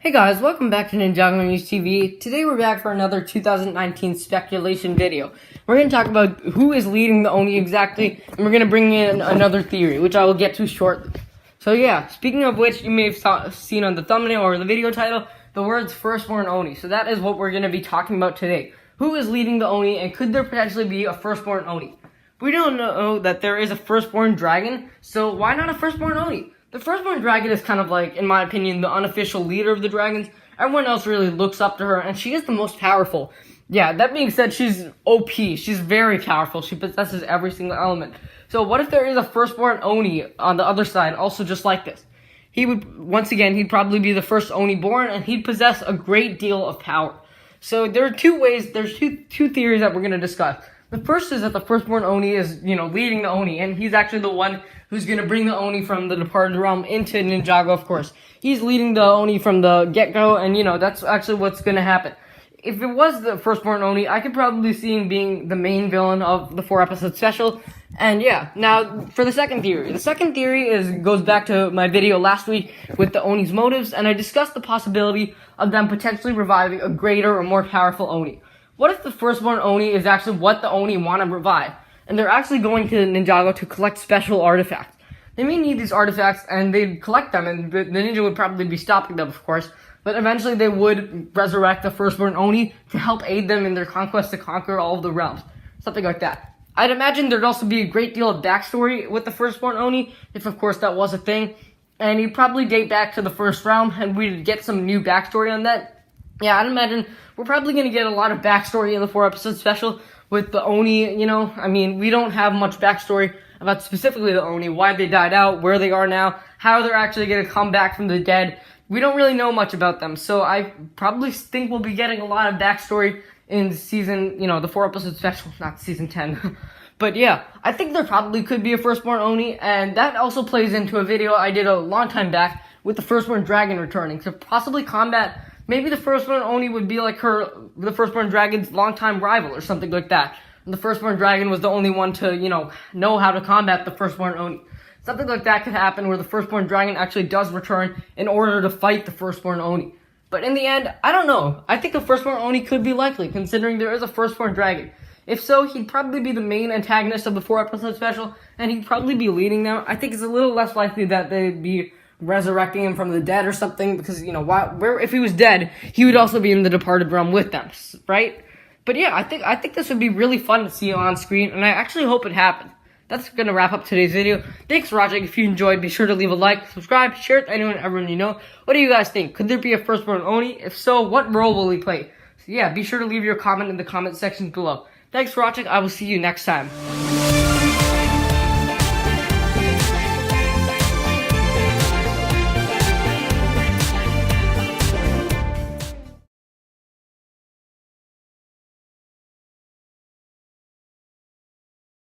Hey guys, welcome back to Ninjago News TV. Today we're back for another 2019 speculation video. We're going to talk about who is leading the Oni exactly, and we're going to bring in another theory, which I will get to shortly. So yeah, speaking of which, you may have seen on the thumbnail or the video title, the words Firstbourne Oni. So that is what we're going to be talking about today. Who is leading the Oni, and could there potentially be a Firstbourne Oni? We don't know that there is a Firstbourne dragon, so why not a Firstbourne Oni? The Firstborn dragon is kind of like, in my opinion, the unofficial leader of the dragons. Everyone else really looks up to her, and she is the most powerful. Yeah, that being said, she's OP. She's very powerful. She possesses every single element. So what if there is a Firstborn Oni on the other side, also just like this? He would, once again, he'd probably be the first Oni born, and he'd possess a great deal of power. So there are there's two theories that we're going to discuss. The first is that the Firstborn Oni is, leading the Oni, and he's actually the one who's going to bring the Oni from the departed realm into Ninjago, of course. He's leading the Oni from the get-go, and, that's actually what's going to happen. If it was the Firstborn Oni, I could probably see him being the main villain of the 4-episode special. And yeah, now for the second theory. The second theory goes back to my video last week with the Oni's motives, and I discussed the possibility of them potentially reviving a greater or more powerful Oni. What if the Firstborn Oni is actually what the Oni want to revive, and they're actually going to Ninjago to collect special artifacts? They may need these artifacts, and they'd collect them, and the ninja would probably be stopping them, of course, but eventually they would resurrect the Firstborn Oni to help aid them in their conquest to conquer all of the realms. Something like that. I'd imagine there'd also be a great deal of backstory with the Firstborn Oni, if of course that was a thing, and he'd probably date back to the first realm, and we'd get some new backstory on that. Yeah, I'd imagine we're probably going to get a lot of backstory in the 4-episode special with the Oni, we don't have much backstory about specifically the Oni, why they died out, where they are now, how they're actually going to come back from the dead. We don't really know much about them, so I probably think we'll be getting a lot of backstory in season, the 4-episode special, not season 10. But yeah, I think there probably could be a Firstborn Oni, and that also plays into a video I did a long time back with the Firstborn Dragon returning to possibly combat. Maybe the Firstborn Oni would be like the Firstborn Dragon's longtime rival or something like that. And the Firstborn Dragon was the only one to, know how to combat the Firstborn Oni. Something like that could happen where the Firstborn Dragon actually does return in order to fight the Firstborn Oni. But in the end, I don't know. I think the Firstborn Oni could be likely, considering there is a Firstborn Dragon. If so, he'd probably be the main antagonist of the 4-episode special, and he'd probably be leading them. I think it's a little less likely that they'd be resurrecting him from the dead or something, because, if he was dead, he would also be in the departed realm with them, right? But yeah, I think this would be really fun to see on screen, and I actually hope it happens. That's going to wrap up today's video. Thanks for watching. If you enjoyed, be sure to leave a like, subscribe, share it to everyone you know. What do you guys think? Could there be a Firstborn Oni? If so, what role will he play? So yeah, be sure to leave your comment in the comment section below. Thanks for watching. I will see you next time.